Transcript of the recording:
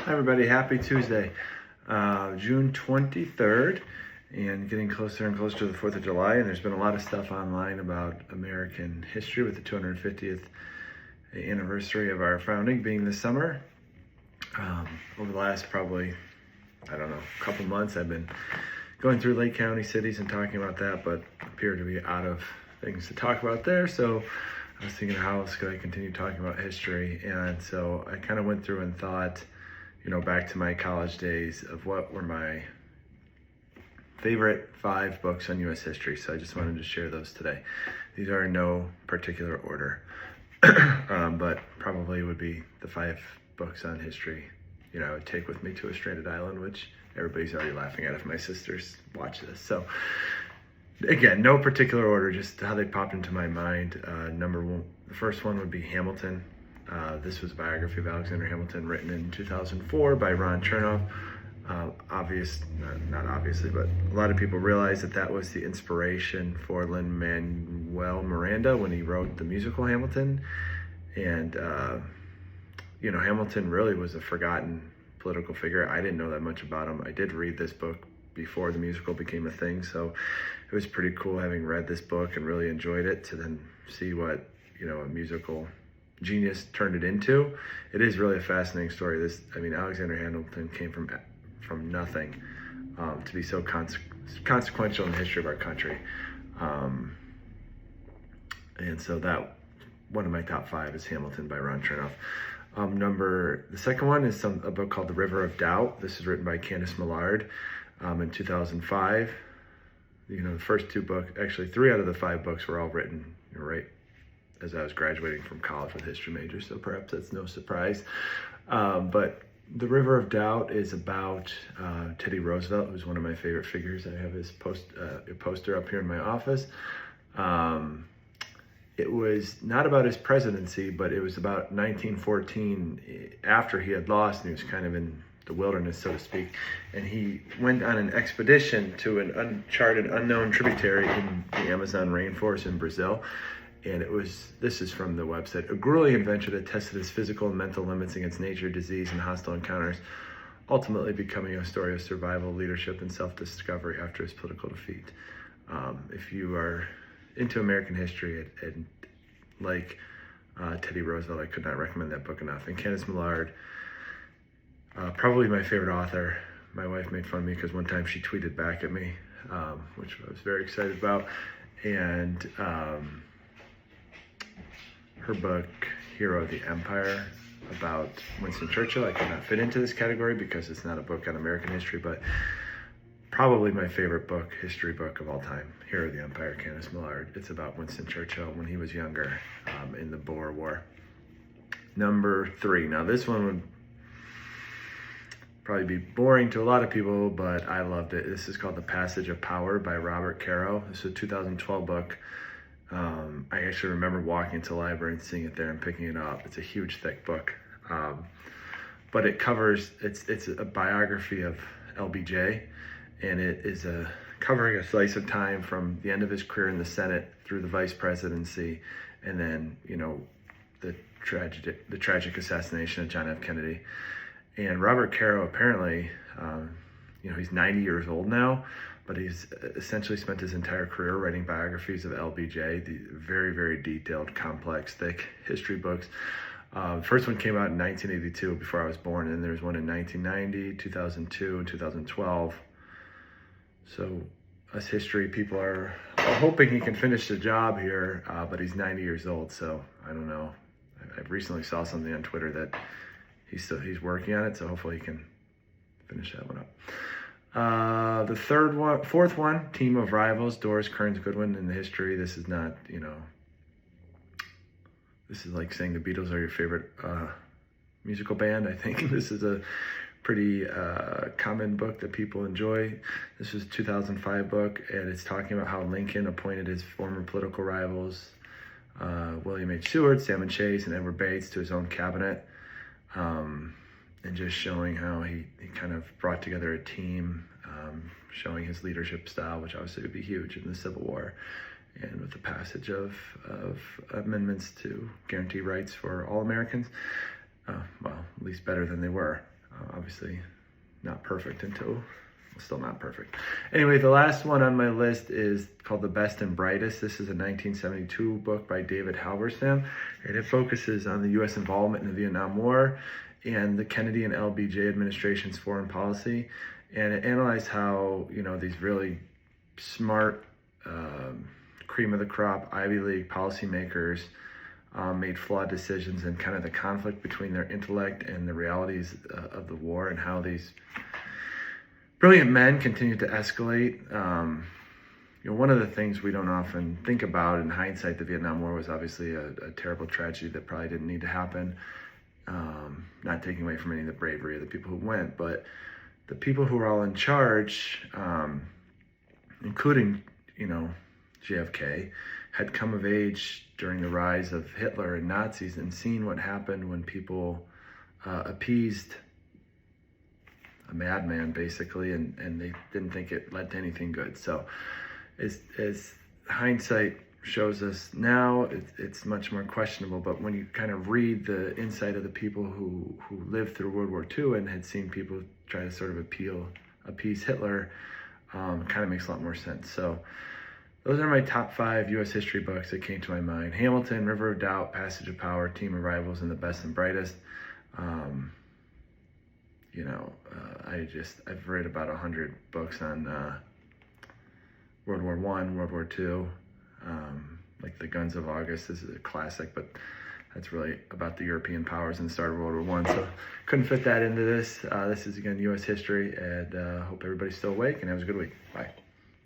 Hi everybody, happy Tuesday, June 23rd, and getting closer and closer to the 4th of July, and there's been a lot of stuff online about American history with the 250th anniversary of our founding being this summer. Over the last couple months, I've been going through Lake County cities and talking about that, but appear to be out of things to talk about there, so I was thinking, how else could I continue talking about history? And so I kind of went through and thought, back to my college days of what were my favorite 5 books on U.S. history. So I just wanted to share those today. These are in no particular order, but probably would be the 5 books on history, I would take with me to a stranded island, which everybody's already laughing at if my sisters watch this. So again, no particular order, just how they popped into my mind. Number 1, the first one would be Hamilton. This was a biography of Alexander Hamilton written in 2004 by Ron Chernoff. Not obviously, but a lot of people realize that was the inspiration for Lin-Manuel Miranda when he wrote the musical Hamilton. And, Hamilton really was a forgotten political figure. I didn't know that much about him. I did read this book before the musical became a thing, so it was pretty cool having read this book and really enjoyed it to then see what, a musical genius turned it into. It is really a fascinating story. Alexander Hamilton came from nothing to be so consequential in the history of our country. And so that one of my top 5 is Hamilton by Ron Chernoff. The second one is a book called The River of Doubt. This is written by Candice Millard in 2005. The first 2 books, actually 3 out of the 5 books were all written right as I was graduating from college with a history major, so perhaps that's no surprise. But The River of Doubt is about Teddy Roosevelt, who's one of my favorite figures. I have his poster up here in my office. It was not about his presidency, but it was about 1914, after he had lost and he was kind of in the wilderness, so to speak. And he went on an expedition to an uncharted, unknown tributary in the Amazon rainforest in Brazil. And this is from the website, a grueling adventure that tested his physical and mental limits against nature, disease, and hostile encounters, ultimately becoming a story of survival, leadership, and self-discovery after his political defeat. If you are into American history and like Teddy Roosevelt, I could not recommend that book enough. And Candice Millard, probably my favorite author. My wife made fun of me because one time she tweeted back at me, which I was very excited about. And her book, Hero of the Empire, about Winston Churchill, I could not fit into this category because it's not a book on American history, but probably my favorite book, history book of all time, Hero of the Empire, Candice Millard. It's about Winston Churchill when he was younger in the Boer War. Number 3. Now this one would probably be boring to a lot of people, but I loved it. This is called The Passage of Power by Robert Caro. This is a 2012 book. I actually remember walking into the library and seeing it there and picking it up. It's a huge, thick book. But it covers, it's a biography of LBJ, and it is covering a slice of time from the end of his career in the Senate through the vice presidency, and then, the tragic assassination of John F. Kennedy. And Robert Caro, apparently, he's 90 years old now, but he's essentially spent his entire career writing biographies of LBJ, the very, very detailed, complex, thick history books. The first one came out in 1982, before I was born, and there's one in 1990, 2002, and 2012. So us history people are hoping he can finish the job here, but he's 90 years old, so I don't know. I recently saw something on Twitter that he's working on it, so hopefully he can finish that one up. The fourth one, Team of Rivals, Doris Kearns Goodwin in the history. This is not, this is like saying the Beatles are your favorite musical band. I think this is a pretty common book that people enjoy. This was a 2005 book, and it's talking about how Lincoln appointed his former political rivals, William H. Seward, Salmon Chase, and Edward Bates, to his own cabinet. And just showing how he kind of brought together a team, showing his leadership style, which obviously would be huge in the Civil War, and with the passage of amendments to guarantee rights for all Americans, well, at least better than they were. Obviously not perfect until, still not perfect. Anyway, the last one on my list is called The Best and Brightest. This is a 1972 book by David Halberstam, and it focuses on the U.S. involvement in the Vietnam War and the Kennedy and LBJ administration's foreign policy. And it analyzed how, these really smart, cream of the crop Ivy League policymakers made flawed decisions, and kind of the conflict between their intellect and the realities of the war, and how these brilliant men continued to escalate. One of the things we don't often think about in hindsight, the Vietnam War was obviously a terrible tragedy that probably didn't need to happen. Not taking away from any of the bravery of the people who went, but the people who were all in charge, including, JFK, had come of age during the rise of Hitler and Nazis, and seen what happened when people appeased a madman, basically, and they didn't think it led to anything good. So as hindsight shows us now, it's much more questionable. But when you kind of read the insight of the people who lived through World War II and had seen people try to sort of appease Hitler, it kind of makes a lot more sense. So those are my top 5 U.S. history books that came to my mind: Hamilton, River of Doubt, Passage of Power, Team of Rivals, and The Best and Brightest. I've read about 100 books on World War I, World War II, like The Guns of August. This is a classic, but that's really about the European powers and the start of World War I. So couldn't fit that into this. This is, again, U.S. history, and hope everybody's still awake and has a good week. Bye.